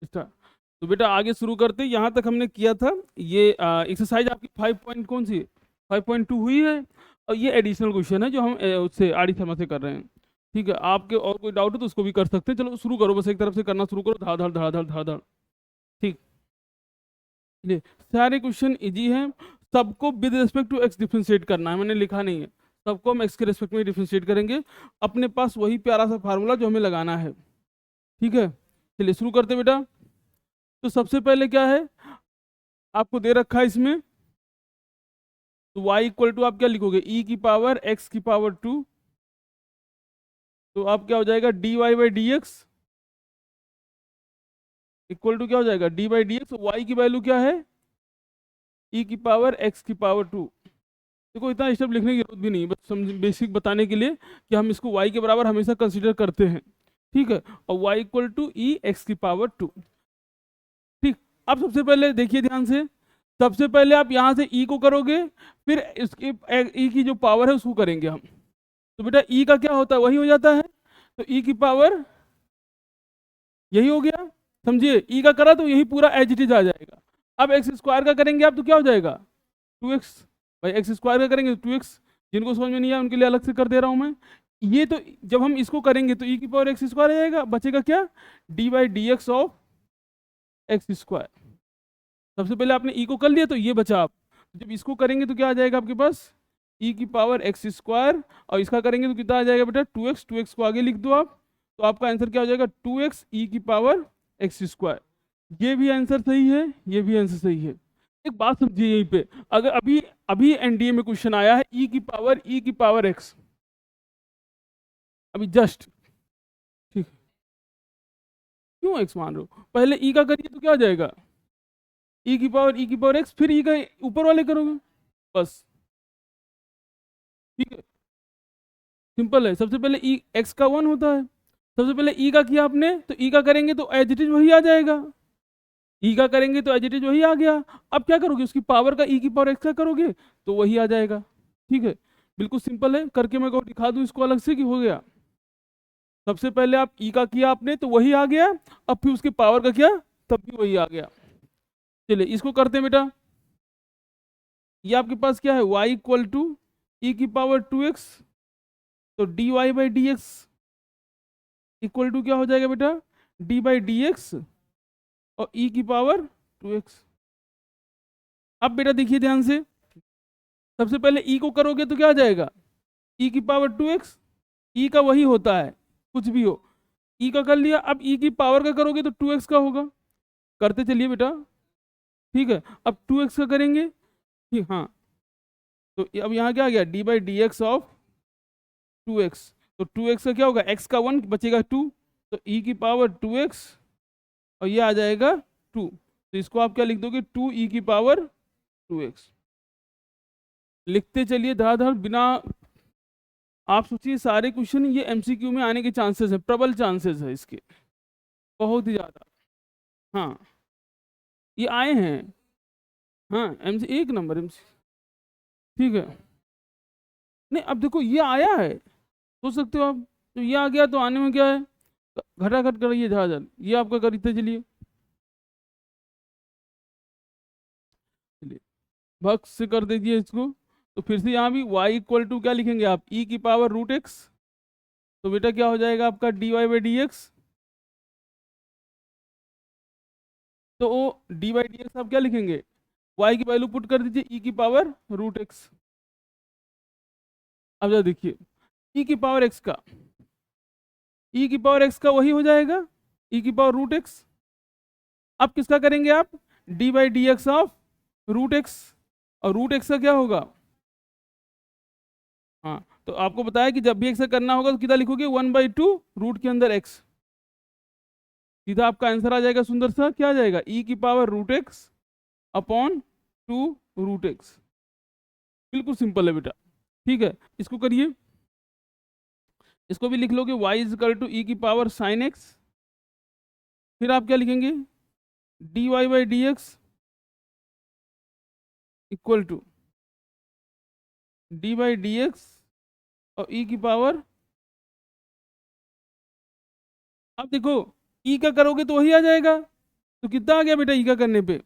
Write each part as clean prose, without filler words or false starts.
Start. तो बेटा आगे शुरू करते, यहाँ तक हमने किया था। ये एक्सरसाइज आपकी 5 पॉइंट कौन सी 5.2 हुई है, और ये एडिशनल क्वेश्चन है जो हम उससे आर डी शर्मा से कर रहे हैं। ठीक है, आपके और कोई डाउट है तो उसको भी कर सकते हैं। चलो शुरू करो, बस एक तरफ से करना शुरू करो, धाड़ धाड़ धाड़ धाड़ धाड़ धाड़। ठीक, चलिए सारे क्वेश्चन इजी हैं। सबको with respect to x differentiate करना है, मैंने लिखा नहीं है। सबको हम एक्स के रिस्पेक्ट में डिफरेंशिएट करेंगे। अपने पास वही प्यारा सा फार्मूला जो हमें लगाना है। ठीक है, चलिए शुरू करते हैं बेटा। तो सबसे पहले क्या है, आपको दे रखा है इसमें, तो y इक्वल टू आप क्या लिखोगे, e की पावर x की पावर 2। तो आप क्या हो जाएगा, dy by D x equal to क्या हो जाएगा, d by D x. Y की वैल्यू क्या है, e की पावर x की पावर 2। देखो इतना स्टेप लिखने की जरूरत भी नहीं है, बस समझ बेसिक बताने के लिए कि हम इसको y के बराबर हमेशा कंसीडर करते हैं। ठीक है, और y equal to e x की पावर 2। ठीक, अब सबसे पहले देखिए ध्यान से, सबसे पहले आप यहाँ से e को करोगे, फिर इसकी e की जो पावर है उसको करेंगे हम। तो बेटा e का क्या होता है, वही हो जाता है। तो e की पावर यही हो गया, समझिए e का करा तो यही पूरा एज इट इज आ जाएगा। अब एक्स स्क्वायर का करेंगे आप तो क्या हो जाएगा, 2x। भाई एक्स स्क्वायर का करेंगे तो 2x। जिनको समझ में नहीं आया उनके लिए अलग से कर दे रहा हूं मैं। ये तो जब हम इसको करेंगे तो e की पावर एक्स स्क्वायर आ जाएगा, बचेगा क्या, D by D x of x square. सबसे पहले आपने e को कर लिया तो ये बचा। आप जब इसको करेंगे तो क्या आ जाएगा आपके पास, e की पावर एक्स स्क्वायर, और इसका करेंगे तो कितना आ जाएगा बेटा, 2x। 2x को आगे लिख दो आप, तो आपका आंसर क्या हो जाएगा, 2x e की पावर एक्स स्क्वायर। ये भी आंसर सही है, ये भी आंसर सही है। एक बात समझिए यहीं पे, अगर अभी अभी एनडीए में क्वेश्चन आया है e की पावर x, अभी जस्ट। ठीक, क्यों x मान रहे हो, पहले e का करिए तो क्या हो जाएगा, e की पावर x, फिर e का ऊपर वाले करोगे, बस। ठीक है, सिंपल है। सबसे पहले ई एक्स का 1 होता है, सबसे पहले ई का किया आपने तो ई का करेंगे तो एज इट इज वही आ जाएगा। ई का करेंगे तो एज इट इज वही आ गया। अब क्या करोगे, उसकी पावर का ई की पावर एक्स का करोगे तो वही आ जाएगा। ठीक है, बिल्कुल सिंपल है। करके मैं को दिखा दूं इसको अलग से कि हो गया। सबसे पहले आप ई का किया आपने तो वही आ गया, अब फिर उसकी पावर का किया तब भी वही आ गया। चलिए इसको करते हैं बेटा। ये आपके पास क्या है, y इक्वल टू ई की पावर 2x, तो d y by D x equal to क्या हो जाएगा बेटा, डी बाई डी एक्स और e की पावर 2x। अब बेटा देखिए ध्यान से, सबसे पहले e को करोगे तो क्या आ जाएगा, e की पावर 2x। e का वही होता है कुछ भी हो, e का कर लिया। अब e की पावर का करोगे तो 2x का होगा। करते चलिए बेटा। ठीक है, अब 2x का करेंगे। ठीक, हाँ, तो अब यहाँ क्या आ गया, D by D x of 2x। तो 2x का क्या होगा, x का 1 बचेगा 2, तो e की पावर 2x और ये आ जाएगा 2। तो इसको आप क्या लिख दोगे, 2 e की पावर 2x। लिखते चलिए धड़ाधड़ बिना, आप सोचिए सारे क्वेश्चन ये एमसीक्यू में आने के चांसेस है, प्रबल चांसेस है इसके, बहुत ही ज्यादा। हाँ, ये आए हैं। हाँ, एमसी एक नंबर एमसी। ठीक है, नहीं अब देखो ये आया है, सोच सकते हो आप, तो ये आ गया तो आने में क्या है, घटाघट करिए धड़ाधड़, ये आपका करते चलिए। चलिए भक्त से कर दीजिए इसको। तो फिर से यहाँ भी y इक्वल टू क्या लिखेंगे आप, e की पावर रूट एक्स। तो बेटा क्या हो जाएगा आपका d y by D x. तो डी बाई डी एक्स आप क्या लिखेंगे, y की वैल्यू पुट कर दीजिए e की पावर रूट एक्स। अब जरा देखिए, e की पावर x का, e की पावर x का वही हो जाएगा e की पावर रूट एक्स। अब किसका करेंगे आप, d by D x of root x, और रूट एक्स का क्या होगा, हाँ तो आपको बताया कि जब भी एक्स का करना होगा तो कितना लिखोगे, 1/2 रूट के अंदर x। सीधा आपका आंसर आ जाएगा सुंदर सा, क्या आ जाएगा, e की power root x upon 2 root x. बिल्कुल सिंपल है बेटा। ठीक है, इसको करिए, इसको भी लिख लोगे y is equal to e की पावर साइन एक्स। फिर आप क्या लिखेंगे, d y by D x equal to d by D x और ई की पावर। अब देखो e का करोगे तो वही आ जाएगा, तो कितना आ गया बेटा ई का करने पे,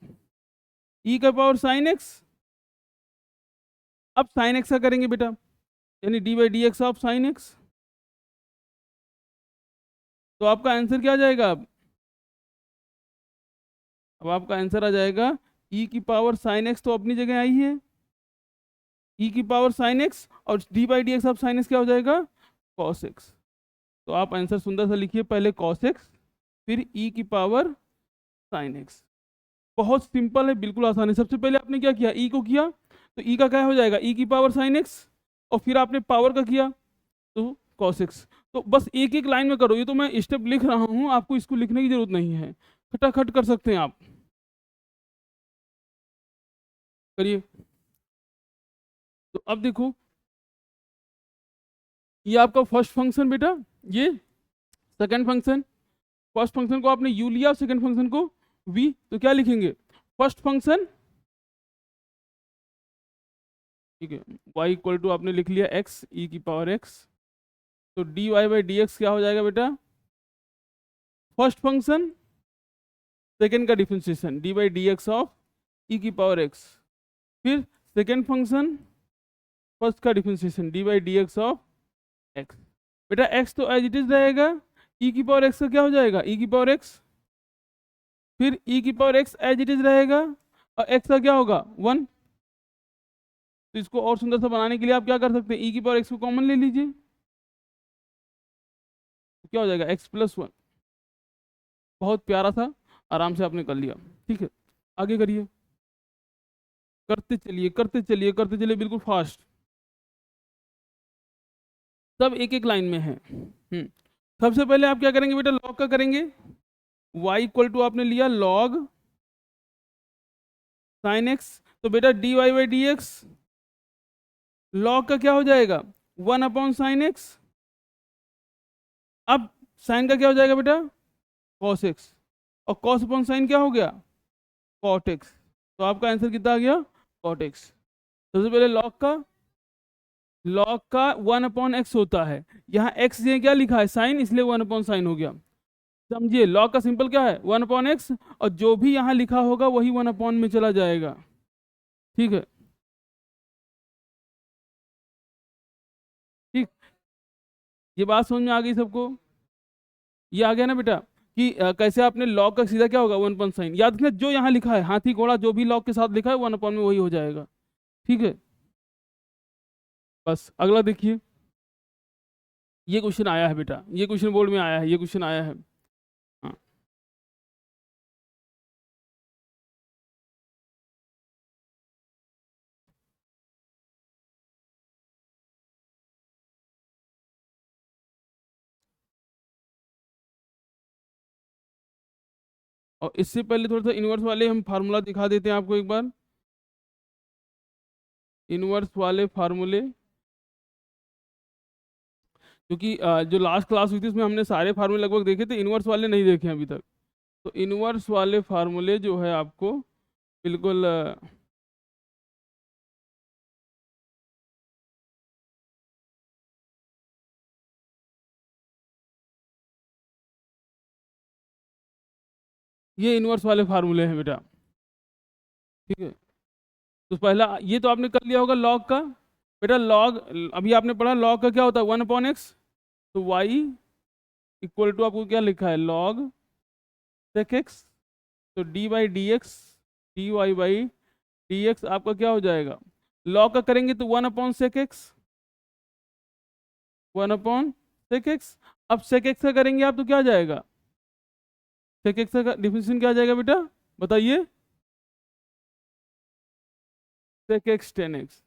ई का पावर साइन एक्स। अब साइन एक्स का करेंगे बेटा, यानी D by D x of sine x. तो आपका आंसर क्या आ जाएगा अब आपका आंसर आ जाएगा ई की पावर साइन एक्स, तो अपनी जगह आई है ई की पावर साइन एक्स, और D by D x of sine x क्या हो जाएगा, कॉस एक्स। तो आप आंसर सुंदर सा लिखिए, पहले कॉस एक्स फिर ई की पावर साइन एक्स। बहुत सिंपल है, बिल्कुल आसान है। सबसे पहले आपने क्या किया, ई को किया, तो ई का क्या हो जाएगा, ई की पावर साइन एक्स, और फिर आपने पावर का किया तो कॉस एक्स। तो बस एक एक लाइन में करो, ये तो मैं स्टेप लिख रहा हूँ, आपको इसको लिखने की जरूरत नहीं है, खटाखट कर सकते हैं आप, करिए। तो अब देखो, ये आपका फर्स्ट फंक्शन बेटा, ये सेकंड फंक्शन। फर्स्ट फंक्शन को आपने यू लिया, सेकंड फंक्शन को वी, तो क्या लिखेंगे, फर्स्ट फंक्शन, ठीक है, y इक्वल टू आपने लिख लिया x e की पावर x, तो dy बाई डी एक्स क्या हो जाएगा बेटा, फर्स्ट फंक्शन सेकेंड का differentiation D by D x of E की पावर एक्स, फिर सेकेंड फंक्शन फर्स्ट का differentiation D by D x of X. बेटा x तो एज इट इज रहेगा, ई की पावर x का क्या हो जाएगा, ई की पावर x, फिर ई की power x as it is रहेगा, और x का क्या होगा 1। तो इसको और सुंदर सा बनाने के लिए आप क्या कर सकते हैं, ई की पावर x को कॉमन ले लीजिए, तो क्या हो जाएगा x प्लस 1। बहुत प्यारा था, आराम से आपने कर लिया, ठीक है। आगे करिए, करते चलिए करते चलिए करते चलिए, बिल्कुल फास्ट, सब एक एक लाइन में है। सबसे पहले आप क्या करेंगे बेटा, लॉग का करेंगे, y इक्वल टू आपने लिया लॉग साइन एक्स, तो बेटा d y by D x log का क्या हो जाएगा 1 अपॉन साइन एक्स। अब साइन का क्या हो जाएगा बेटा कॉस एक्स, और कॉस अपॉन साइन क्या हो गया कॉट एक्स। तो आपका आंसर कितना आ गया कॉट एक्स। सबसे पहले लॉग का 1 अपॉन एक्स होता है, यहाँ एक्स ये क्या लिखा है साइन, इसलिए 1 अपॉन साइन हो गया। समझिए लॉग का सिंपल क्या है 1 अपॉन एक्स, और जो भी यहाँ लिखा होगा वही 1 अपॉन में चला जाएगा, ठीक है। ठीक, ये बात समझ में आ गई सबको, ये आ गया ना बेटा कि कैसे आपने लॉग का सीधा क्या होगा 1 अपॉन साइन, याद रखना जो यहाँ लिखा है हाथी घोड़ा जो भी लॉग के साथ लिखा है 1 अपॉन में वही हो जाएगा, ठीक है। बस अगला देखिए, ये क्वेश्चन आया है बेटा, ये क्वेश्चन बोर्ड में आया है, ये क्वेश्चन आया है, हाँ। और इससे पहले थोड़ा सा इनवर्स वाले हम फार्मूला दिखा देते हैं आपको एक बार, इनवर्स वाले फार्मूले, क्योंकि जो लास्ट क्लास हुई थी उसमें हमने सारे फार्मूले लगभग देखे थे, इनवर्स वाले नहीं देखे अभी तक। तो इनवर्स वाले फार्मूले जो है आपको बिल्कुल ये इनवर्स वाले फार्मूले हैं बेटा, ठीक है। तो पहला ये तो आपने कर लिया होगा लॉग का, बेटा लॉग अभी आपने पढ़ा लॉग का क्या होता है 1 अपॉन एक्स, तो y इक्वल टू आपको क्या लिखा है लॉग सेक एक्स, तो d by D x d y by D x आपका क्या हो जाएगा, लॉग का करेंगे तो 1 upon sec x, 1 upon sec x. अब सेक एक्स का करेंगे आप तो क्या आ जाएगा, सेक एक्स का डिफिनेशन क्या आ जाएगा बेटा बताइए, सेक एक्स टेन एक्स।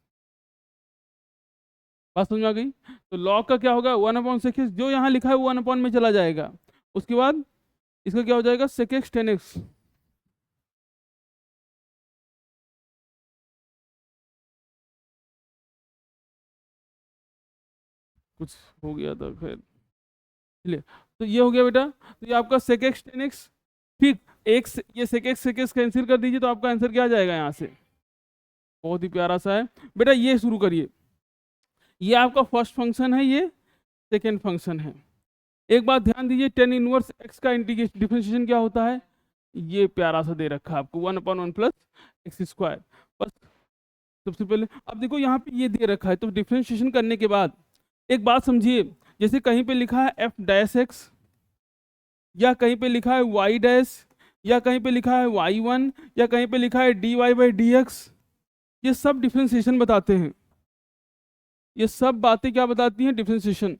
बात समझ में आ गई। तो लॉग का क्या होगा 1 अपॉन सेक एक्स, जो यहाँ लिखा है वो 1 अपॉन में चला जाएगा, उसके बाद इसका क्या हो जाएगा सेक एक्स टेन एक्स। कुछ हो गया था खैर, चलिए। तो ये हो गया बेटा, तो ये आपका सेक एक्स टेन एक्स, ठीक। एक ये सेक एक्स कैंसिल कर दीजिए, तो आपका आंसर क्या आ जाएगा यहाँ से, बहुत ही प्यारा सा है बेटा। ये शुरू करिए, ये आपका फर्स्ट फंक्शन है, ये सेकेंड फंक्शन है। एक बात ध्यान दीजिए, टेन इनवर्स एक्स का इंटीग्रेशन डिफरेंशिएशन क्या होता है, ये प्यारा सा दे रखा है आपको 1/1 प्लस एक्स स्क्वायर। बस सबसे पहले अब देखो यहाँ पे ये दे रखा है, तो डिफ्रेंशिएशन करने के बाद एक बात समझिए, जैसे कहीं पे लिखा है एफ डैश एक्स, या कहीं पे लिखा है वाई डैश, या कहीं पे लिखा है y1, या कहीं पे लिखा है dy/dx, ये सब डिफ्रेंशिएशन बताते हैं। ये सब बातें क्या बताती हैं? डिफ्रेंशिएशन।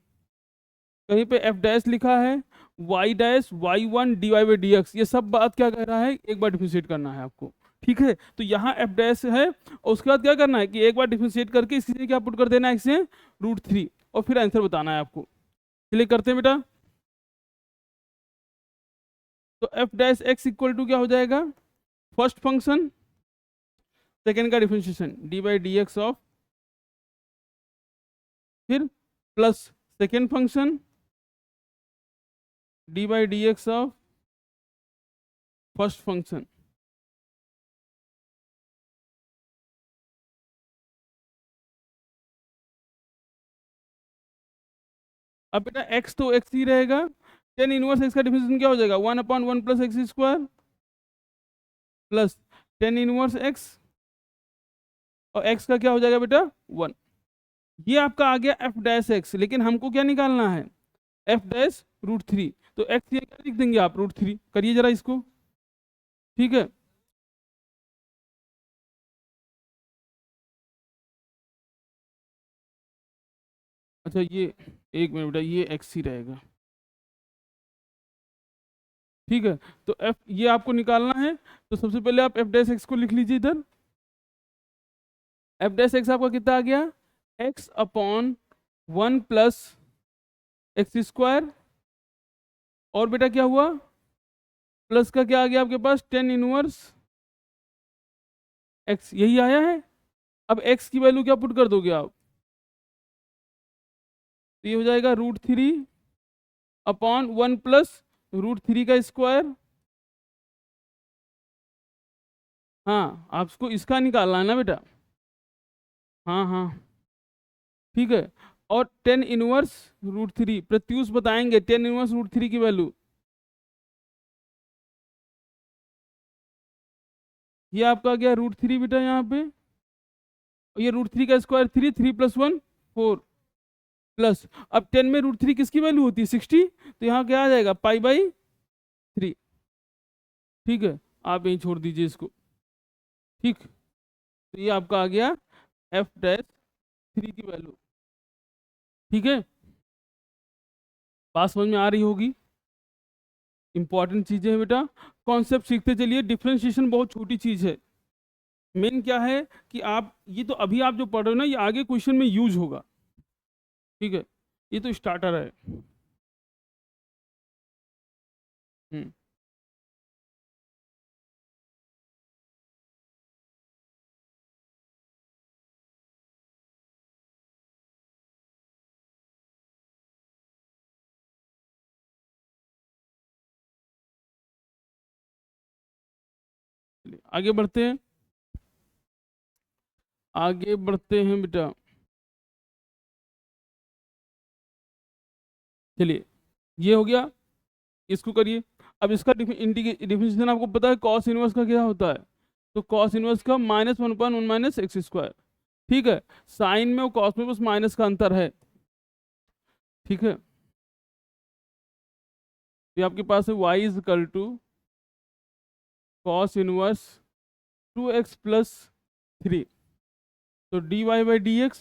कहीं पे एफ डैश लिखा है, वाई डैश, y1 dy/dx, ये सब बात क्या कह रहा है? एक बार डिफ्रेंशिएट करना है आपको, ठीक है। तो यहाँ एफ डैश है और उसके बाद क्या करना है कि एक बार डिफ्रेंशिएट करके इससे क्या पुट कर देना है, इससे √3, और फिर आंसर बताना है आपको। चलिए करते हैं बेटा। तो f dash x equal to क्या हो जाएगा? फर्स्ट फंक्शन, सेकेंड का डिफरेंशिएशन dy/dx ऑफ, फिर plus second function dy/dx of first function. अब बेटा x तो x ही रहेगा, tan इनवर्स x का डिफरेंशिएशन क्या हो जाएगा? 1/1 plus x square plus tan inverse x, और x का क्या हो जाएगा बेटा? 1। ये आपका आ गया एफ डैश एक्स, लेकिन हमको क्या निकालना है? F dash √3। तो x ये क्या लिख देंगे आप? √3। करिए जरा इसको, ठीक है। अच्छा ये एक मिनट बेटा, ये x ही रहेगा, ठीक है। तो f ये आपको निकालना है, तो सबसे पहले आप एफ डैश एक्स को लिख लीजिए इधर। एफ डैश एक्स आपका कितना आ गया? x/1 प्लस एक्स स्क्वायर, और बेटा क्या हुआ? प्लस का क्या आ गया आपके पास? tan इनवर्स x, यही आया है। अब x की वैल्यू क्या पुट कर दोगे आप? तो ये हो जाएगा √3/1 प्लस √3 का स्क्वायर। हाँ आपको इसका निकालना है ना बेटा? हाँ हाँ ठीक है। और tan इनवर्स √3, प्रत्यूष बताएंगे tan इनवर्स √3 की वैल्यू। ये आपका गया √3 बेटा यहाँ पे, और ये √3 का स्क्वायर 3, 3 + 1 4 प्लस, अब 10 में √3 किसकी वैल्यू होती है? 60, तो यहाँ क्या आ जाएगा? π/3, ठीक है। आप यहीं छोड़ दीजिए इसको, ठीक। तो ये आपका आ गया एफ डैश 3 की वैल्यू, ठीक है। बात समझ में आ रही होगी? इंपॉर्टेंट चीजें हैं बेटा, कॉन्सेप्ट सीखते चलिए। डिफरेंशिएशन बहुत छोटी चीज है, मेन क्या है कि आप ये तो अभी आप जो पढ़ रहे हो ना, ये आगे क्वेश्चन में यूज होगा, ठीक है। ये तो स्टार्टर है। हम्म चलिए आगे बढ़ते हैं, आगे बढ़ते हैं बेटा। चलिए ये हो गया, इसको करिए। अब इसका डिफरेंशिएशन आपको पता है कॉस इनवर्स का क्या होता है? तो कॉस इनवर्स का -1/1 माइनस एक्स स्क्वायर, ठीक है। साइन में और कॉस में बस माइनस का अंतर है, ठीक है। ये आपके पास है y = कॉस इनवर्स 2x + 3, तो dy/dx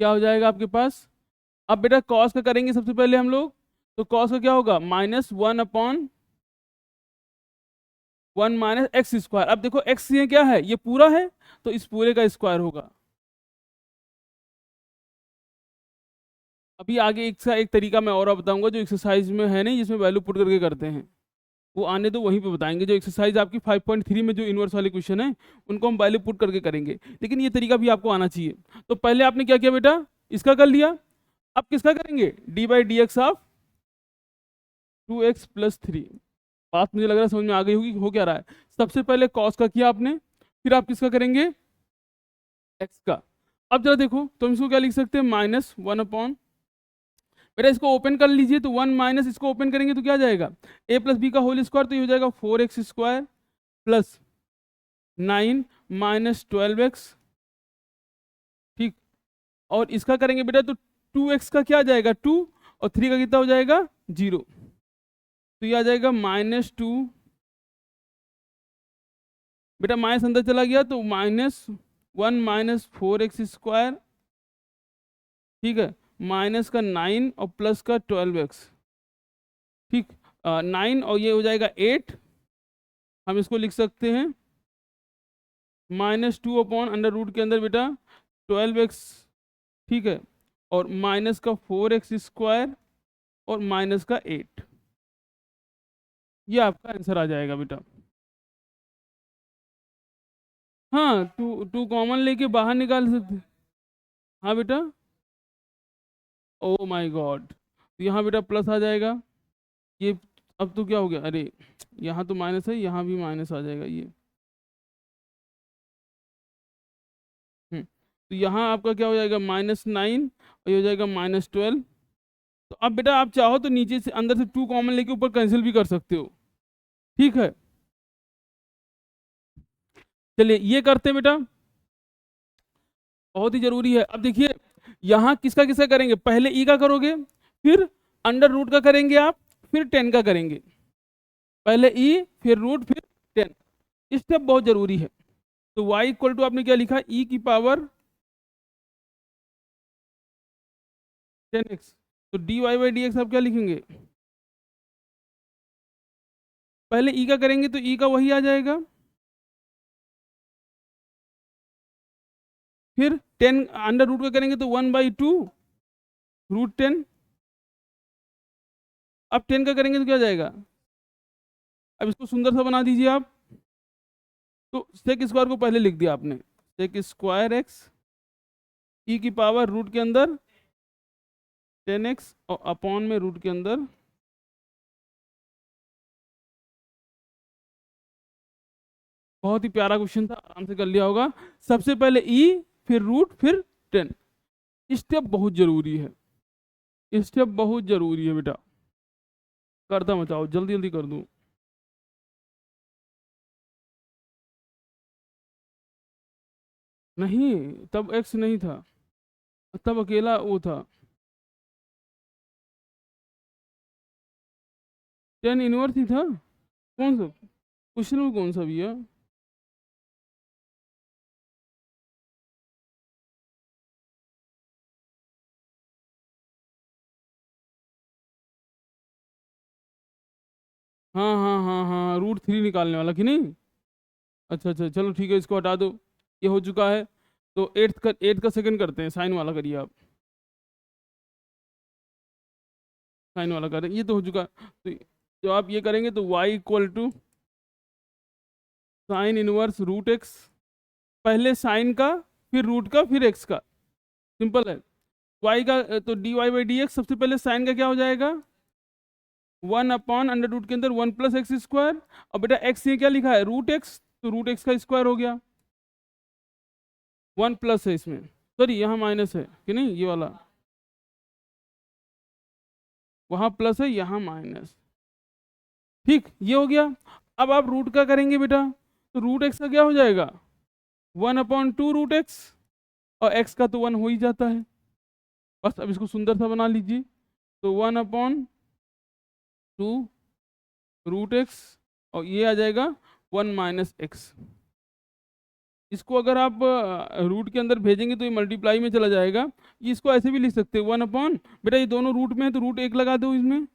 क्या हो जाएगा आपके पास? अब बेटा कॉस का करेंगे सबसे पहले हम लोग, तो कॉस का क्या होगा? -1/1 माइनस एक्स स्क्वायर। अब देखो x ये क्या है? ये पूरा है, तो इस पूरे का स्क्वायर होगा। अभी आगे एक तरीका मैं और बताऊंगा जो एक्सरसाइज में है नहीं, जिसमें वैल्यू पुट करके करते हैं, वो आने तो वहीं पे बताएंगे। जो एक्सरसाइज आपकी 5.3 में जो इनवर्स वाले क्वेश्चन है, उनको हम वैल्यू पुट करके करेंगे, लेकिन ये तरीका भी आपको आना चाहिए। तो पहले आपने क्या किया बेटा? इसका कर लिया। अब किसका करेंगे? dy/dx of 2x + 3। बात मुझे लग रहा है समझ में आ गई होगी हो क्या रहा है। सबसे पहले कॉस का किया आपने, फिर आप किसका करेंगे? x का। अब जरा देखो, तो हम इसको क्या लिख सकते हैं? -1/, बेटा इसको ओपन कर लीजिए, तो 1 माइनस इसको ओपन करेंगे तो क्या जाएगा, a प्लस बी का होल स्क्वायर, तो ये हो जाएगा 4x square plus 9 minus 12x। ठीक, और इसका करेंगे बेटा तो 2x का क्या आ जाएगा 2, और 3 का कितना हो जाएगा 0, तो ये आ जाएगा -2। बेटा माइनस अंदर चला गया तो -1 माइनस 4x स्क्वायर, ठीक है, माइनस का 9 और प्लस का 12x। ठीक, 9 और ये हो जाएगा 8, हम इसको लिख सकते हैं -2 अपॉन अंडर रूट के अंदर बेटा 12x। ठीक है, और माइनस का 4x स्क्वायर और माइनस का 8, ये आपका आंसर आ जाएगा बेटा। हाँ, टू टू कॉमन लेके बाहर निकाल सकते हैं। हाँ बेटा, ओ माय गॉड, तो यहाँ बेटा प्लस आ जाएगा ये। अब तो क्या हो गया, अरे यहाँ तो माइनस है, यहाँ भी माइनस आ जाएगा ये। तो यहाँ आपका क्या हो जाएगा -9 और ये हो जाएगा -12। तो अब बेटा आप चाहो तो नीचे से अंदर से 2 कॉमन लेके ऊपर कैंसिल भी कर सकते हो। ठीक है, चलिए ये करते हैं बेटा, बहुत ही जरूरी है। अब देखिए यहाँ किसका किसका करेंगे, पहले ई का करोगे, फिर अंडर रूट का करेंगे आप, फिर 10 का करेंगे। पहले ई फिर रूट फिर 10, स्टेप बहुत जरूरी है। तो y इक्वल टू आपने क्या लिखा, e की पावर 10x, तो dy बाई डी एक्स आप क्या लिखेंगे, पहले e का करेंगे तो e का वही आ जाएगा, फिर 10 अंडर रूट का करेंगे तो 1/2 रूट 10। अब 10 का करेंगे तो क्या जाएगा, अब इसको सुंदर सा बना दीजिए आप। तो सेक स्क्वायर को पहले लिख दिया आपने, सेक स्क्वायर एक्स ई की पावर रूट के अंदर 10x और अपॉन में रूट के अंदर। बहुत ही प्यारा क्वेश्चन था, आराम से कर लिया होगा। सबसे पहले ई फिर रूट फिर 10, स्टेप बहुत जरूरी है, स्टेप बहुत जरूरी है बेटा, करता मचाओ, जल्दी जल्दी कर दूं। नहीं, तब एक्स नहीं था, तब अकेला वो था, 10 इनवर्स ही था। कौन सा क्वेश्चन में, कौन सा भैया, हाँ हाँ हाँ हाँ, रूट 3 निकालने वाला कि नहीं। अच्छा अच्छा, चलो ठीक है, इसको हटा दो, ये हो चुका है। तो एट्थ का सेकंड करते हैं, साइन वाला करिए आप, साइन वाला करें, ये तो हो चुका। तो जो आप ये करेंगे तो y equal to sine inverse root x, पहले साइन का फिर रूट का फिर एक्स का, सिंपल है। y का तो dy बाई डी एक्स, सबसे पहले साइन का क्या हो जाएगा 1 अपॉन अंडर रूट के अंदर 1 प्लस एक्स स्क्वायर, और बेटा एक्स ये क्या लिखा है रूट एक्स, तो रूट एक्स का स्क्वायर हो गया, 1 प्लस है इसमें, सॉरी यहाँ माइनस है कि नहीं, ये वाला वहाँ प्लस है यहाँ माइनस। ठीक, ये हो गया। अब आप रूट का करेंगे बेटा, तो रूट एक्स का क्या हो जाएगा 1/2 रूट एक्स, और एक्स का तो 1 हो ही जाता है। बस अब इसको सुंदर सा बना लीजिए, तो 1/2 रूट एक्स, और ये आ जाएगा 1 माइनस एक्स। इसको अगर आप रूट के अंदर भेजेंगे तो ये मल्टीप्लाई में चला जाएगा। ये इसको ऐसे भी लिख सकते हैं 1 अपॉन, बेटा ये दोनों रूट में है तो रूट 1 लगा दो इसमें।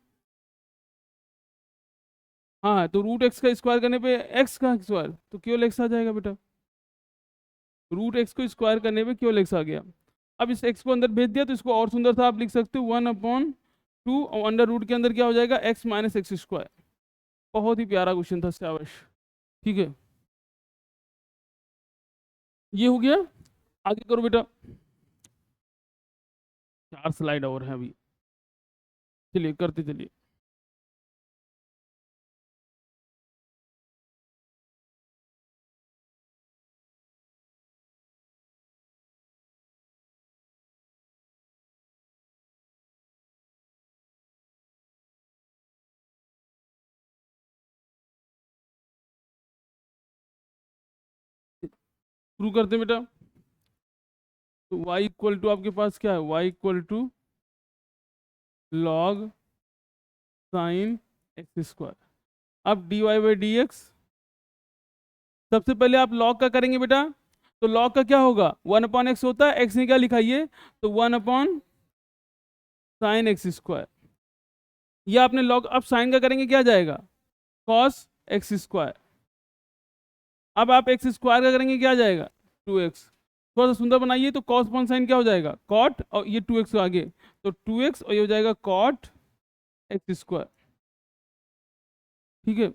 हाँ, तो रूट एक्स का स्क्वायर करने पे एक्स का स्क्वायर तो केवल एक्स आ जाएगा बेटा, रूट एक्स को स्क्वायर करने पे केवल एक्स आ गया। अब इस एक्स को अंदर भेज दिया, तो इसको और सुंदर सा आप लिख सकते हो 1/2, और अंडर रूट के अंदर क्या हो जाएगा एक्स माइनस एक्स स्क्वायर। बहुत ही प्यारा क्वेश्चन था शाबाश। ठीक है, ये हो गया, आगे करो बेटा, 4 स्लाइड और हैं अभी, चलिए करते चलिए। शुरू करते हैं बेटा। तो y इक्वल टू आपके पास क्या है, y equal to log sine x square. अब dy बाई डी एक्स, सबसे पहले आप लॉग का करेंगे बेटा, तो लॉग का क्या होगा, 1/x होता है, x ने क्या लिखा ये, तो 1 साइन एक्स स्क्वायर। ये आपने लॉग, अब साइन का करेंगे क्या जाएगा, कॉस एक्स स्क्वायर। अब आप एक्स स्क्वायर का करेंगे क्या जाएगा, 2x। थोड़ा सा सुंदर बनाइए, तो कॉस अपॉन साइन क्या हो जाएगा, कॉट, और ये 2x आगे, तो 2x और ये हो जाएगा कॉट एक्स स्क्वायर। ठीक है,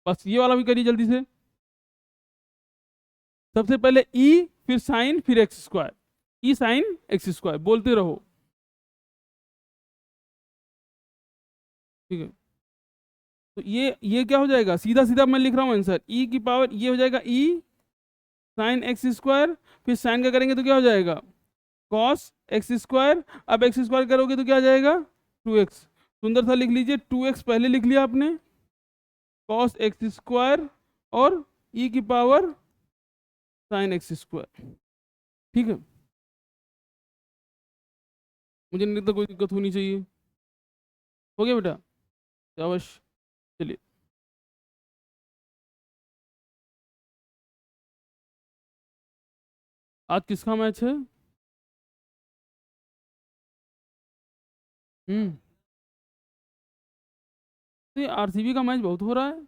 बस ये वाला भी करिए जल्दी से। सबसे पहले ई, फिर साइन, फिर एक्स स्क्वायर, ई साइन एक्स स्क्वायर बोलते रहो। ठीक है, तो ये क्या हो जाएगा, सीधा सीधा मैं लिख रहा हूँ आंसर, ई की पावर ये हो जाएगा ई साइन एक्स स्क्वायर, फिर साइन का करेंगे तो क्या हो जाएगा, कॉस एक्स स्क्वायर। अब एक्स स्क्वायर करोगे तो क्या आ जाएगा, 2x। सुंदर सा लिख लीजिए, 2x पहले लिख लिया आपने, कॉस एक्स स्क्वायर और ई की पावर साइन एक्स स्क्वायर। ठीक है, मुझे नहीं लगता कोई दिक्कत होनी चाहिए। हो गया बेटा, शाबाश। चलिए, आज किसका मैच है, हम्म, तो ये आरसीबी का मैच बहुत हो रहा है।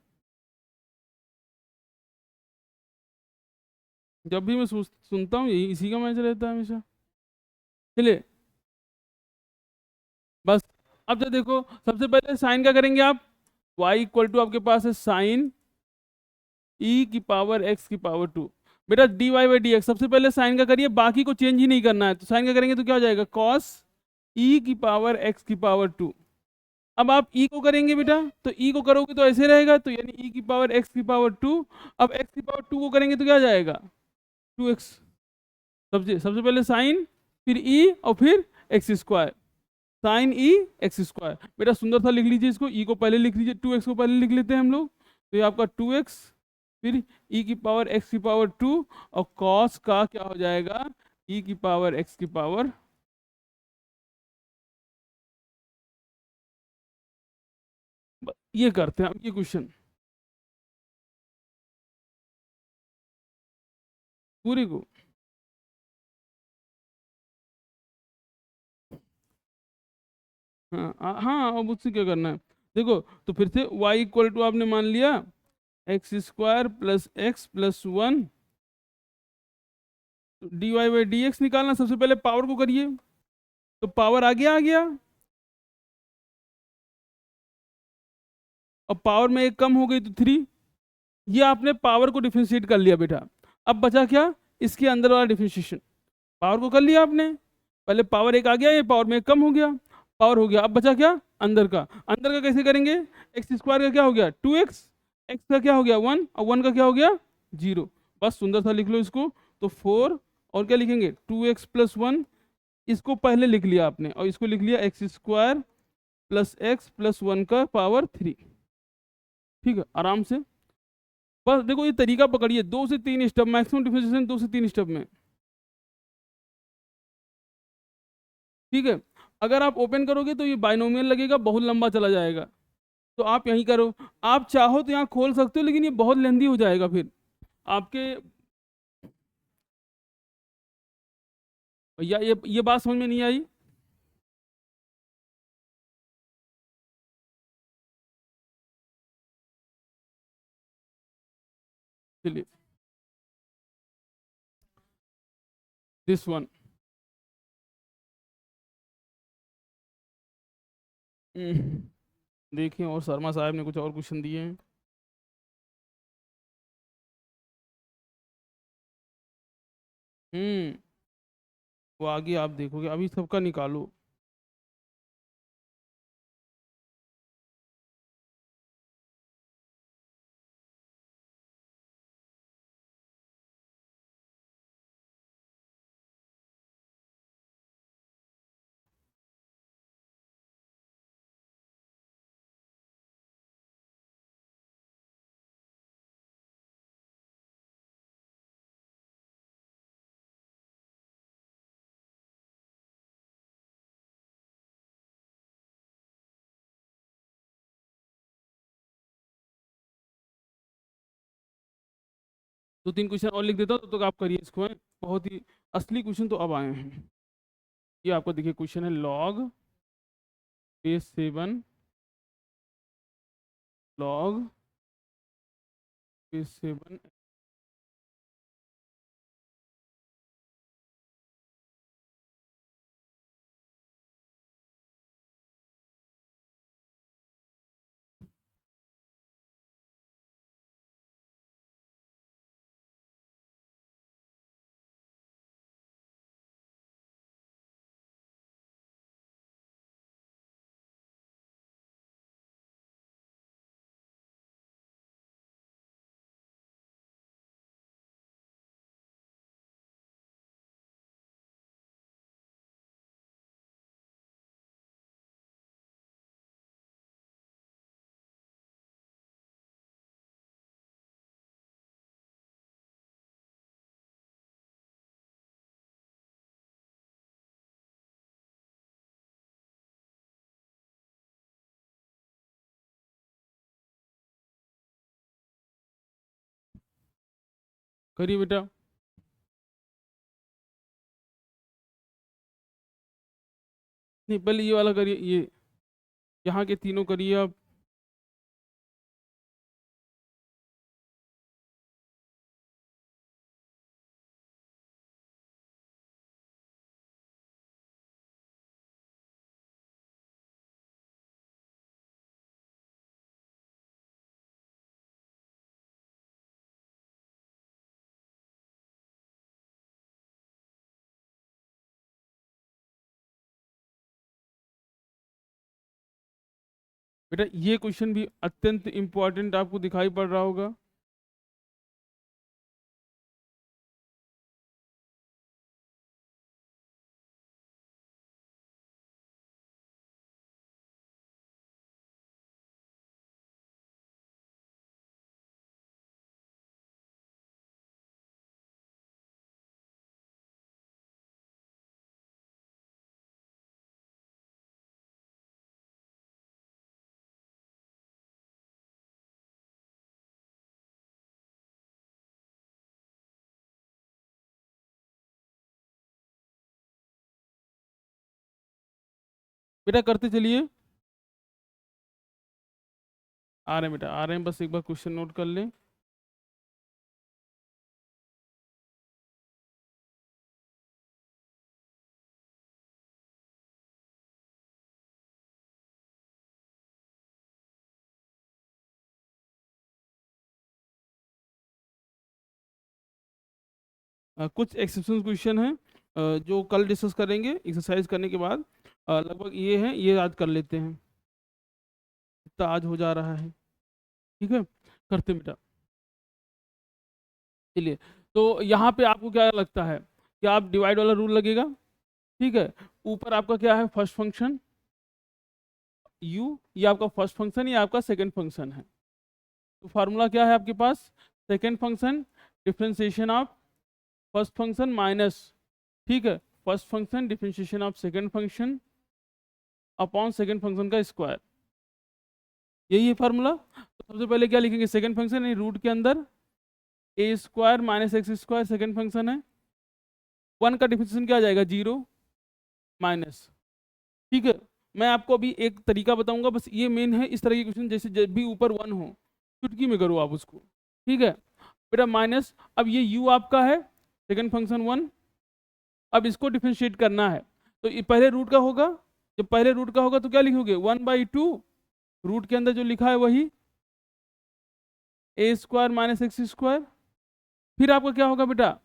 जब भी मैं सुनता हूँ यही, इसी का मैच रहता है हमेशा। चलिए, बस। अब जो देखो, सबसे पहले साइन का करेंगे आप, y इक्वल टू आपके पास है साइन ई की पावर एक्स की पावर 2। बेटा d y by D x, सबसे पहले साइन का करिए, बाकी को चेंज ही नहीं करना है, तो साइन का करेंगे तो क्या हो जाएगा, कॉस ई की पावर एक्स की पावर 2। अब आप ई को करेंगे बेटा, तो ई को करोगे तो ऐसे रहेगा, तो यानी ई की पावर एक्स की पावर 2। अब एक्स की पावर 2 को करेंगे तो क्या आ जाएगा, 2x। सबसे सबसे पहले साइन, फिर ई और फिर एक्स स्क्वायर, साइन ई एक्स स्क्वायर। बेटा सुंदर सा लिख लीजिए इसको, ई को पहले लिख लीजिए, 2x को पहले लिख लेते हैं हम लोग, तो ये आपका 2x, फिर ई की पावर एक्स की पावर 2, और कॉस का क्या हो जाएगा, ई की पावर एक्स की पावर। ये करते हैं हम ये क्वेश्चन पूरे को। हाँ हाँ, अब उससे क्या करना है, देखो, तो फिर से y इक्वल टू आपने मान लिया x square plus x plus 1, d y by D x निकालना, सबसे पहले पावर को करिए, तो पावर आ गया, और पावर में एक कम हो गई तो 3। ये आपने पावर को डिफरेंशिएट कर लिया बेटा। अब बचा क्या, इसके अंदर वाला डिफरेंशिएशन, पावर को कर लिया आपने, पहले पावर एक आ गया, ये पावर में एक कम हो गया, पावर हो गया। अब बचा क्या, अंदर का, अंदर का कैसे करेंगे, एक्स स्क्वायर का क्या हो गया 2x, एक्स का क्या हो गया 1, और 1 का क्या हो गया 0। बस सुंदर सा लिख लो इसको, तो 4, और क्या लिखेंगे 2x प्लस 1, इसको पहले लिख लिया आपने, और इसको लिख लिया x square plus x plus 1 का पावर 3। ठीक है, आराम से। बस देखो, ये तरीका पकड़िए, 2 से 3 स्टेप, मैक्सिमम डिफरेंशिएशन 2 से 3 स्टेप में। ठीक है, अगर आप ओपन करोगे तो ये बाइनोमियल लगेगा, बहुत लंबा चला जाएगा, तो आप यहीं करो। आप चाहो तो यहाँ खोल सकते हो, लेकिन ये बहुत लेंदी हो जाएगा फिर आपके। भैया ये बात समझ में नहीं आई। चलिए, दिस वन, देखिए, और शर्मा साहब ने कुछ और क्वेश्चन दिए हैं। हम्म, वो आगे आप देखोगे, अभी सबका निकालो। दो तीन क्वेश्चन और लिख देता हूँ तो आप करिए इसको, है बहुत ही असली क्वेश्चन तो अब आए हैं। ये आपको देखिए क्वेश्चन है लॉग बेस 7, लॉग बेस 7। करिए बेटा। नहीं पहले ये वाला करिए, ये यहाँ के तीनों करिए आप। बेटा ये क्वेश्चन भी अत्यंत इम्पोर्टेंट आपको दिखाई पड़ रहा होगा। बेटा करते चलिए, आ रहे हैं बेटा, आ रहे हैं, बस एक बार क्वेश्चन नोट कर लें। कुछ एक्सेप्शन क्वेश्चन हैं जो कल डिस्कस करेंगे एक्सरसाइज करने के बाद। लगभग ये हैं, ये याद कर लेते हैं, इतना आज हो जा रहा है। ठीक है, करते हैं बेटा। चलिए, तो यहाँ पे आपको क्या लगता है कि आप डिवाइड वाला रूल लगेगा। ठीक है, ऊपर आपका क्या है, फर्स्ट फंक्शन u, ये आपका फर्स्ट फंक्शन, ये आपका सेकंड फंक्शन है। तो फार्मूला क्या है आपके पास, second function differentiation of first function minus, ठीक है, first function differentiation of second function upon second function का स्क्वायर, यही है फार्मूला। तो सबसे पहले क्या लिखेंगे, सेकंड फंक्शन यानी रूट के अंदर A square minus x square second function है, वन का डिफरेंशिएशन क्या आ जाएगा, जीरो माइनस। ठीक है, मैं आपको अभी एक तरीका बताऊंगा, बस ये मेन है, इस तरह के क्वेश्चन जैसे जब भी ऊपर वन हो चुटकी में करो आप उसको। ठीक है बेटा, माइनस, अब ये u आपका है सेकंड फंक्शन वन, अब इसको डिफरेंशिएट करना है तो ये पहले रूट का होगा, जब पहले रूट का होगा तो क्या लिखोगे, 1/2 रूट के अंदर जो लिखा है वही ए स्क्वायर माइनस एक्स स्क्वायर। फिर आपका क्या होगा बेटा,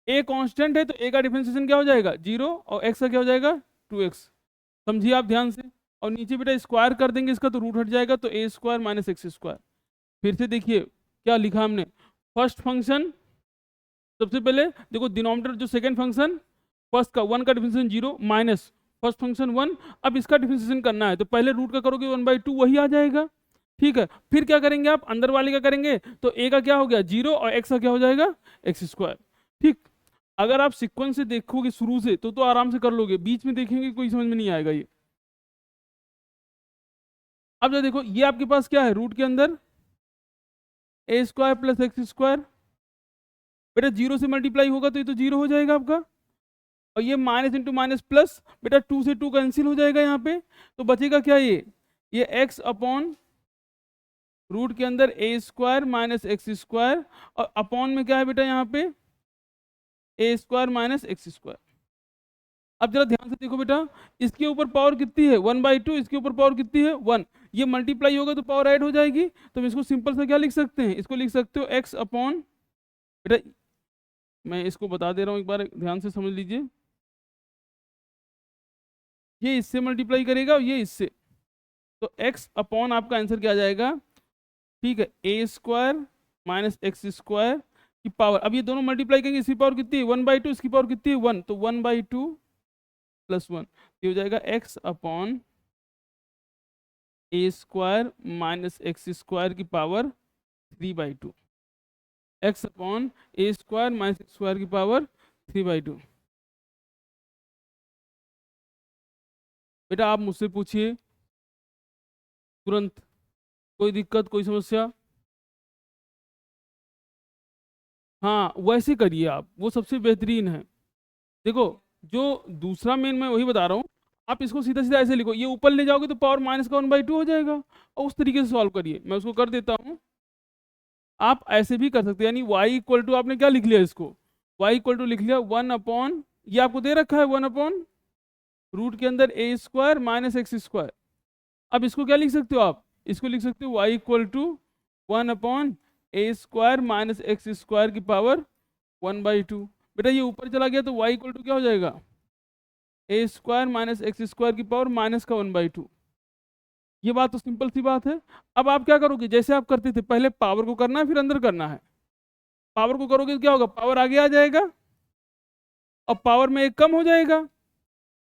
ए कांस्टेंट है तो ए का डिफरेंशिएशन क्या हो जाएगा, जीरो, और एक्स का क्या हो जाएगा, 2x। समझिए आप ध्यान से, और नीचे बेटा स्क्वायर कर देंगे इसका तो रूट हट जाएगा, तो ए स्क्वायर माइनस एक्स स्क्वायर। फिर से देखिए क्या लिखा हमने, फर्स्ट फंक्शन, सबसे पहले देखो डिनोमिनेटर जो सेकंड फंक्शन, फर्स्ट का वन का differentiation zero minus first function one, अब इसका डिफरेंशिएशन करना है तो पहले रूट का करोगे 1/2 वही आ जाएगा। ठीक है, फिर क्या करेंगे आप, अंदर वाले का करेंगे तो ए का क्या हो गया, जीरो, और एक्स का क्या हो जाएगा, एक्स स्क्वायर। ठीक, अगर आप सीक्वेंस से देखोगे शुरू से तो आराम से कर लोगे, बीच में देखेंगे कोई समझ में नहीं आएगा ये। अब जो देखो ये आपके पास क्या है, रूट के अंदर A square plus x square, बेटा 0 से मल्टीप्लाई होगा तो ये तो 0 हो जाएगा आपका, और ये माइनस इंटू माइनस प्लस, बेटा 2 से 2 कैंसिल हो जाएगा यहाँ पे, तो बचेगा क्या, ये x अपॉन रूट के अंदर A square minus x square, और अपॉन में क्या है बेटा यहाँ पे ए स्क्वायर माइनस एक्स स्क्वायर। अब जरा ध्यान से देखो बेटा, इसके ऊपर पावर कितनी है 1/2, इसके ऊपर पावर कितनी है 1, ये मल्टीप्लाई होगा तो पावर ऐड हो जाएगी, तो हम इसको सिंपल से क्या लिख सकते हैं, इसको लिख सकते हो x अपॉन, बेटा मैं इसको बता दे रहा हूँ एक बार ध्यान से समझ लीजिए, ये इससे मल्टीप्लाई करेगा और ये इससे, तो x अपॉन आपका आंसर क्या आ जाएगा, ठीक है, ए स्क्वायर माइनस एक्स स्क्वायर की पावर, अब ये दोनों मल्टीप्लाई करेंगे, इसकी पावर कितनी है 1/2, इसकी पावर कितनी है 1, तो 1/2 प्लस 1, ये हो जाएगा x upon a square minus x square की power 3/2, x upon a square minus x square की पावर 3/2। बेटा आप मुझसे पूछिए तुरंत, कोई दिक्कत कोई समस्या? हाँ वैसे करिए आप, वो सबसे बेहतरीन है। देखो जो दूसरा मेन मैं वही बता रहा हूँ, आप इसको सीधा सीधा ऐसे लिखो, ये ऊपर ले जाओगे तो पावर माइनस का 1/2 हो जाएगा, और उस तरीके से सॉल्व करिए, मैं उसको कर देता हूँ। आप ऐसे भी कर सकते हैं, यानी y इक्वल टू आपने क्या लिख लिया, इसको y इक्वल टू लिख लिया 1 अपॉन, ये आपको दे रखा है 1 अपॉन रूट के अंदर A square minus x square. अब इसको क्या लिख सकते हो आप, इसको लिख सकते हो y equal to 1 upon a square minus x square की पावर 1/2। बेटा ये ऊपर चला गया तो y इक्वल टू क्या हो जाएगा, ए स्क्वायर माइनस एक्स स्क्वायर की पावर माइनस का 1/2। ये बात तो सिंपल सी बात है। अब आप क्या करोगे, जैसे आप करते थे पहले पावर को करना है फिर अंदर करना है, पावर को करोगे तो क्या होगा, पावर आगे आ जाएगा और पावर में एक कम हो जाएगा,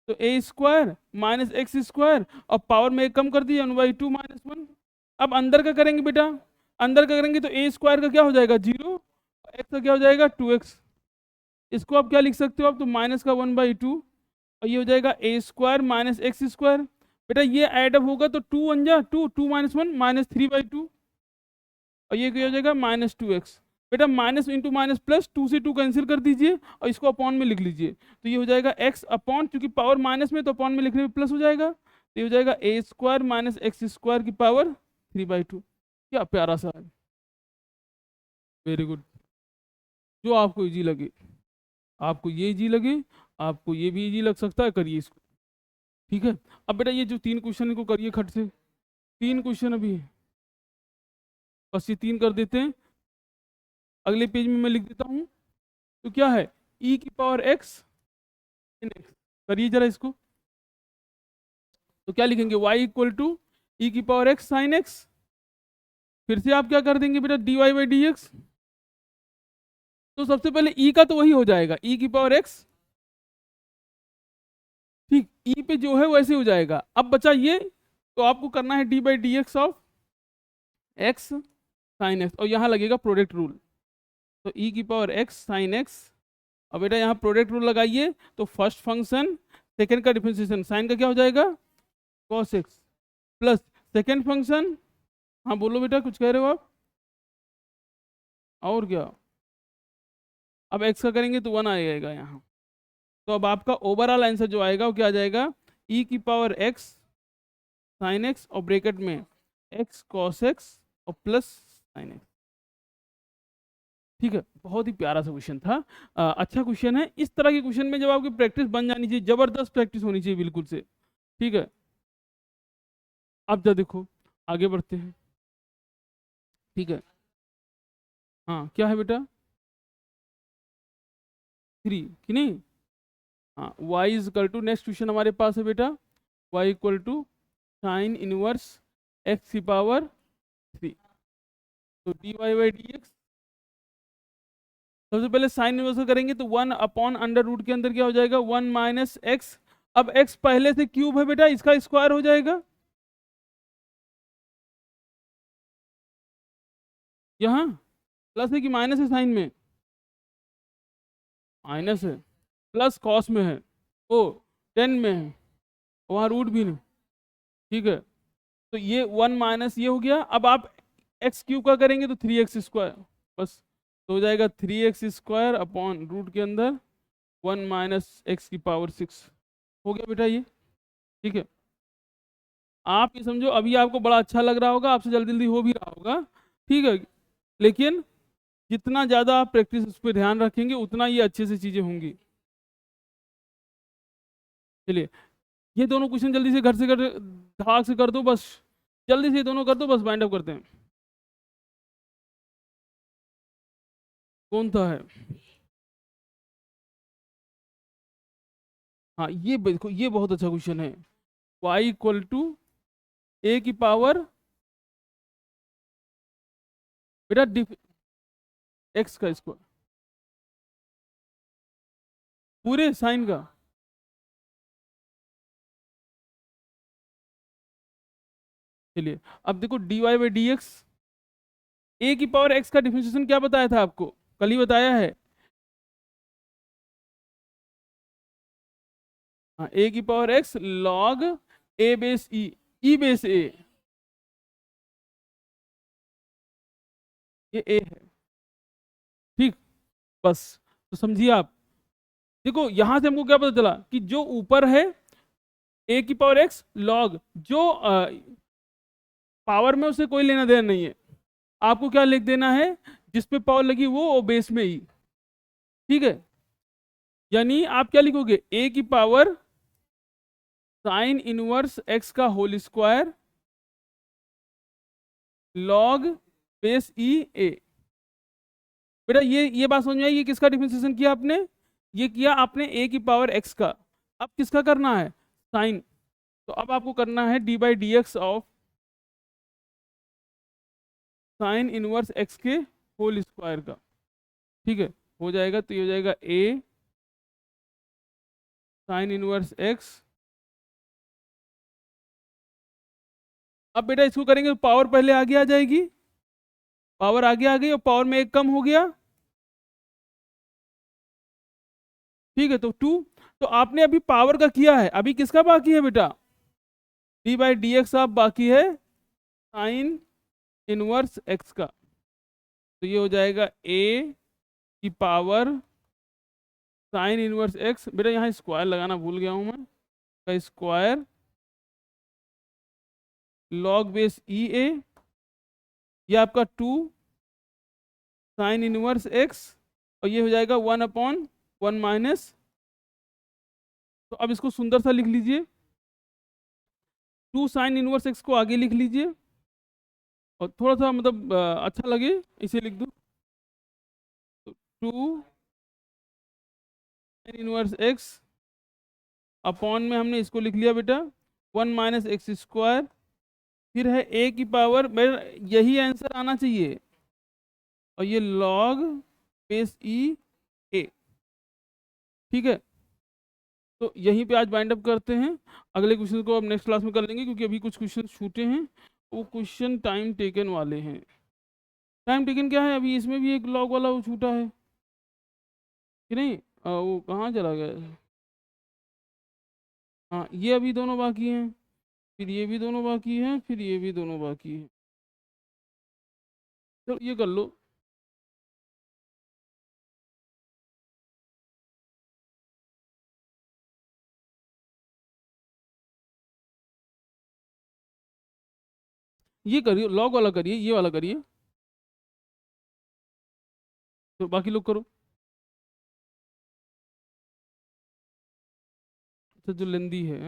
तो ए स्क्वायर माइनस एक्स स्क्वायर, और पावर में एक कम कर दिया 1/2 माइनस 1। अब अंदर का करेंगे बेटा, अंदर का करेंगे तो ए स्क्वायर का क्या हो जाएगा 0, एक्स का क्या हो जाएगा 2x, इसको आप क्या लिख सकते हो आप, तो माइनस का 1/2, और ये हो जाएगा ए स्क्वायर माइनस एक्स स्क्वायर। बेटा ये ऐड अप होगा तो 2 1 जा 2, 2 माइनस 1 माइनस 3/2, और ये क्या हो जाएगा माइनस 2x। बेटा माइनस इंटू माइनस प्लस, 2 से 2 कैंसिल कर दीजिए और इसको अपॉन में लिख लीजिए, तो ये हो जाएगा x अपॉन, क्योंकि पावर माइनस में तो अपॉन में लिखने में प्लस हो जाएगा, तो ये हो जाएगा ए स्क्वायर माइनस एक्स स्क्वायर की पावर 3/2। क्या प्यारा सा है, वेरी गुड। जो आपको इजी लगे, आपको ये इजी लगे, आपको ये भी इजी लग सकता है, करिए इसको, ठीक है। अब बेटा ये जो 3 क्वेश्चन इनको करिए खट से, 3 क्वेश्चन अभी है, बस ये 3 कर देते हैं, अगले पेज में मैं लिख देता हूँ। तो क्या है e की पावर x इन x, करिए जरा इसको, तो क्या लिखेंगे y इक्वल टू ई की पावर x साइन x, फिर से आप क्या कर देंगे बेटा dy/dx, तो सबसे पहले e का तो वही हो जाएगा e की पावर x, ठीक, e पे जो है वैसे हो जाएगा। अब बचा ये, तो आपको करना है d/dx of x sign x, और यहाँ लगेगा प्रोडक्ट रूल, तो e की पावर x साइन x। अब बेटा यहाँ प्रोडक्ट रूल लगाइए, तो फर्स्ट फंक्शन सेकंड का डिफरेंशिएशन, साइन का क्या हो जाएगा cos x, plus second function, हाँ बोलो बेटा कुछ कह रहे हो आप, और क्या, अब x का करेंगे तो 1 आ जाएगा यहाँ, तो अब आपका ओवरऑल आंसर जो आएगा वो क्या आ जाएगा e की पावर x साइन x और ब्रैकेट में x cos x और प्लस साइन x। ठीक है, बहुत ही प्यारा सा क्वेश्चन था, अच्छा क्वेश्चन है। इस तरह के क्वेश्चन में जब आपकी प्रैक्टिस बन जानी चाहिए, जबरदस्त प्रैक्टिस होनी चाहिए बिल्कुल से, ठीक है। अब जा देखो आगे बढ़ते हैं, ठीक है। हाँ क्या है बेटा 3 कि नहीं, हाँ y is equal to, next question हमारे पास है बेटा y equal to sine inverse x की पावर 3, तो dy/dx, सबसे पहले साइन इनवर्स करेंगे तो 1 अपॉन अंडर रूट के अंदर क्या हो जाएगा 1 माइनस एक्स, अब x पहले से क्यूब है बेटा, इसका स्क्वायर हो जाएगा, यहाँ प्लस है कि माइनस है, साइन में माइनस है, प्लस कॉस में है, ओ 10 में है, वहाँ रूट भी नहीं, ठीक है। तो ये 1 माइनस ये हो गया, अब आप एक्स क्यूब का करेंगे तो 3x स्क्वायर, बस तो हो जाएगा 3x² अपॉन रूट के अंदर 1 माइनस एक्स की पावर 6। हो गया बेटा ये, ठीक है। आप ये समझो अभी आपको बड़ा अच्छा लग रहा होगा, आपसे जल्दी जल्दी हो भी रहा होगा, ठीक है। लेकिन जितना ज़्यादा आप प्रैक्टिस उस पर ध्यान रखेंगे उतना ये अच्छे से चीज़ें होंगी। चलिए ये दोनों क्वेश्चन जल्दी से घर से कर, धाक से कर दो बस, जल्दी से ये दोनों कर दो बस, बाइंड अप करते हैं। कौन सा है? हाँ ये देखो, ये बहुत अच्छा क्वेश्चन है। y इक्वल टू ए की पावर, बेटा एक्स का स्क्वायर पूरे साइन का। चलिए अब देखो dy/dx, ए की पावर एक्स का डिफरेंशिएशन क्या बताया था आपको, कल ही बताया है। हाँ ए की पावर एक्स लॉग ए बेस ई बेस ए, ये ए है, ठीक। बस तो समझिए आप, देखो यहां से हमको क्या पता चला कि जो ऊपर है ए की पावर एक्स लॉग, जो पावर में उसे कोई लेना देना नहीं है, आपको क्या लिख देना है, जिस पे पावर लगी वो बेस में ही, ठीक है। यानी आप क्या लिखोगे, ए की पावर साइन इनवर्स एक्स का होल स्क्वायर लॉग बेस ई ए। बेटा ये बात समझ में आई, ये किसका डिफरेंशिएशन किया आपने, ये किया आपने ए की पावर एक्स का। अब किसका करना है, साइन, तो अब आपको करना है d/dx of sine inverse x के होल स्क्वायर का, ठीक है। हो जाएगा तो ये हो जाएगा ए साइन इनवर्स एक्स। अब बेटा इसको करेंगे तो पावर पहले आगे आ जाएगी, पावर आगे आ गई और पावर में एक कम हो गया, ठीक है। तो 2, तो आपने अभी पावर का किया है, अभी किसका बाकी है बेटा, d/dx आप बाकी है साइन इनवर्स एक्स का। तो ये हो जाएगा ए की पावर साइन इनवर्स एक्स, बेटा यहाँ स्क्वायर लगाना भूल गया हूँ मैं, का स्क्वायर लॉग बेस ई ए, ये आपका 2 साइन इनवर्स एक्स, और ये हो जाएगा 1/1 माइनस। तो अब इसको सुंदर सा लिख लीजिए, 2 साइन इनवर्स एक्स को आगे लिख लीजिए, और थोड़ा सा मतलब अच्छा लगे इसे लिख दो, तो 2 साइन इनवर्स एक्स अपॉन में हमने इसको लिख लिया बेटा 1 माइनस एक्स स्क्वायर, फिर है ए की पावर, मेरा यही आंसर आना चाहिए, और ये लॉग बेस ई ए, ठीक है। तो यहीं पे आज बाइंड अप करते हैं, अगले क्वेश्चन को अब नेक्स्ट क्लास में कर लेंगे, क्योंकि अभी कुछ क्वेश्चन छूटे हैं, वो क्वेश्चन टाइम टेकन वाले हैं। टाइम टेकन क्या है, अभी इसमें भी एक लॉग वाला वो छूटा है कि नहीं, वो कहाँ चला गया, हाँ ये अभी दोनों बाकी हैं, फिर ये भी दोनों बाकी हैं, फिर ये भी दोनों बाकी हैं। चलो ये कर लो। ये करिए, लॉग वाला करिए, ये वाला करिए, तो बाकी लोग करो। अच्छा जो लेंदी है,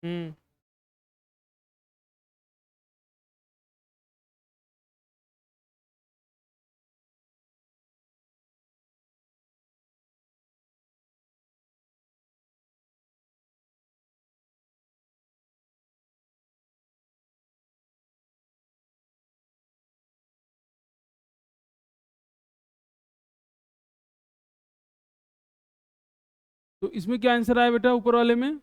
हम्म, तो इसमें क्या आंसर आया बेटा ऊपर वाले में,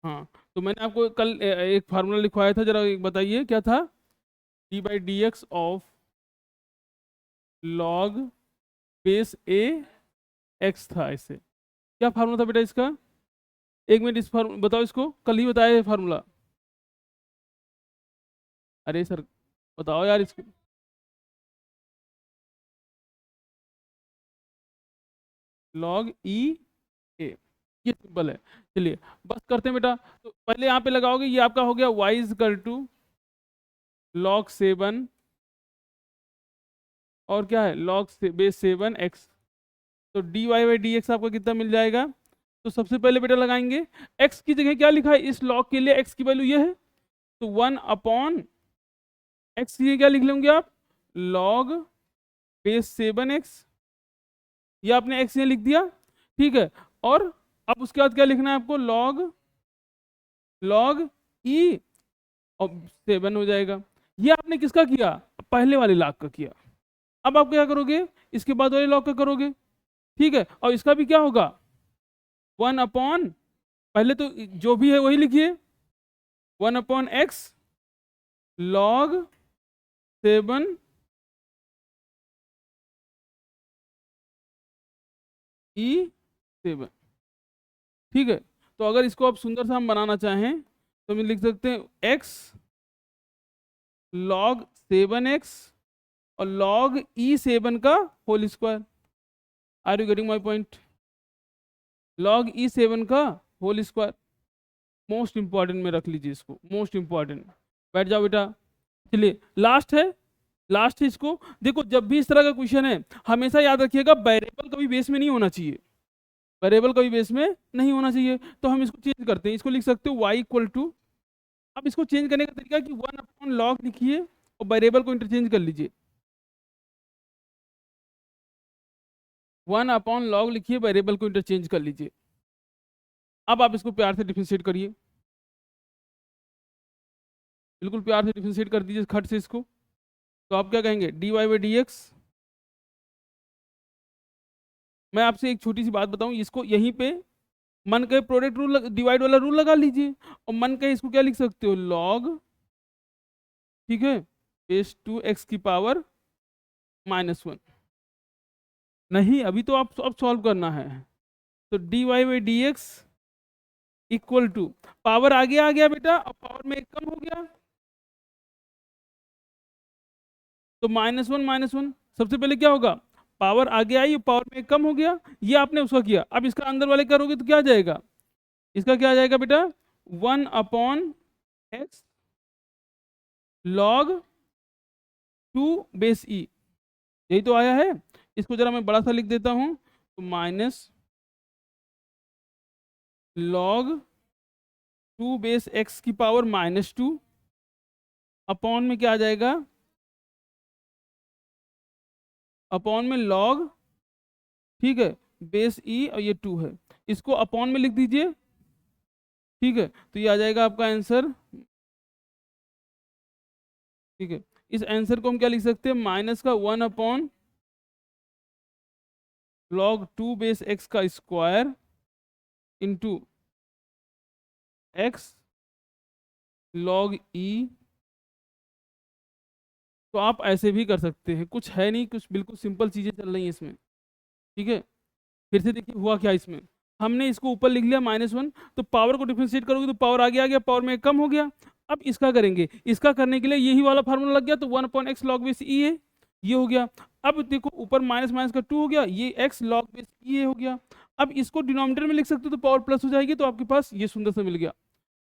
हाँ, तो मैंने आपको कल एक फार्मूला लिखवाया था, जरा एक बताइए क्या था। d/dx of log base a x था। इससे क्या फार्मूला था बेटा इसका? एक मिनट, इस फार्मूला बताओ, इसको कल ही बताया है फार्मूला। अरे सर बताओ यार इसको। log e a, ये सिंपल है। चलिए बस करते हैं बेटा। तो पहले यहाँ पे लगाओगे, ये आपका हो गया y is equal to log 7 और क्या है log बेस 7 x। तो dy/dx आपका कितना मिल जाएगा? तो सबसे पहले बेटा लगाएंगे, x की जगह क्या लिखा है इस log के लिए, x की वैल्यू ये है, तो 1 x की जगह क्या लिख लेंगे आप, log बेस 7x, ये आपने x यहाँ लिख दिया, ठीक है। और अब उसके बाद क्या लिखना है आपको, log e और 7 हो जाएगा। ये आपने किसका किया, पहले वाले log का किया। अब आप क्या करोगे, इसके बाद वाले log का करोगे, ठीक है। और इसका भी क्या होगा, 1 पहले तो जो भी है वही लिखिए, 1/x log 7 e7, ठीक है। तो अगर इसको आप सुंदर सा हम बनाना चाहें तो हम लिख सकते हैं x log 7x और log e7 का whole square. Are you getting my point? log e7 का होल स्क्वायर, मोस्ट इंपॉर्टेंट में रख लीजिए इसको, मोस्ट इंपॉर्टेंट। बैठ जाओ बेटा। चलिए लास्ट है, लास्ट है इसको देखो, जब भी इस तरह का क्वेश्चन है हमेशा याद रखिएगा वेरिएबल कभी बेस में नहीं होना चाहिए, वेरिएबल कभी बेस में नहीं होना चाहिए। तो हम इसको चेंज करते हैं, इसको लिख सकते हो y इक्वल टू, अब इसको चेंज करने का तरीका कि 1/log लिखिए और वेरिएबल को इंटरचेंज कर लीजिए, 1/log लिखिए, वेरिएबल को इंटरचेंज कर लीजिए। अब आप इसको प्यार से डिफरेंशिएट करिए, बिल्कुल प्यार से डिफरेंशिएट कर दीजिए खट से इसको। तो आप क्या कहेंगे, dy/dx, मैं आपसे एक छोटी सी बात बताऊं, इसको यहीं पे मन के प्रोडक्ट रूल, डिवाइड वाला रूल लगा लीजिए, और मन के इसको क्या लिख सकते हो, log, ठीक है, बेस 2x की पावर -1। नहीं अभी तो आप अब सॉल्व करना है, तो dy/dx इक्वल टू, पावर आगे आ गया बेटा और पावर में एक कम हो गया, तो -1 सबसे पहले क्या होगा, पावर आगे आई पावर में एक कम हो गया, ये आपने उसका किया। अब इसका अंदर वाले करोगे तो क्या आ जाएगा, इसका क्या आ जाएगा बेटा, 1/x log 2 बेस e, यही तो आया है। इसको जरा मैं बड़ा सा लिख देता हूं, तो -log 2 बेस x की पावर -2 अपॉन में क्या आ जाएगा, अपॉन में log, ठीक है, बेस e और ये 2 है, इसको अपॉन में लिख दीजिए, ठीक है। तो ये आ जाएगा आपका आंसर, ठीक है। इस आंसर को हम क्या लिख सकते हैं, माइनस का 1/log 2 बेस x का square into x log e। तो आप ऐसे भी कर सकते हैं, कुछ है नहीं, कुछ बिल्कुल सिंपल चीजें चल रही हैं इसमें, ठीक है। फिर से देखिए हुआ क्या इसमें, हमने इसको ऊपर लिख लिया -1, तो पावर को डिफरेंशिएट करोगे तो पावर आगे आ गया, पावर में कम हो गया। अब इसका करेंगे, इसका करने के लिए यही वाला फार्मूला लग गया, तो 1/x log बेस e है, ये हो गया। अब देखो ऊपर माइनस माइनस का 2 हो गया, ये x log बेस e हो गया। अब इसको डिनोमिनेटर में लिख सकते हो तो पावर प्लस हो जाएगी, तो आपके पास ये सुंदर सा मिल गया,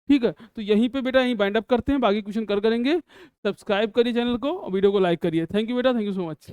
ठीक है। तो यहीं पे बेटा यहीं बाइंड अप करते हैं, बाकी क्वेश्चन करेंगे। सब्सक्राइब करिए चैनल को और वीडियो को लाइक करिए। थैंक यू बेटा, थैंक यू सो मच।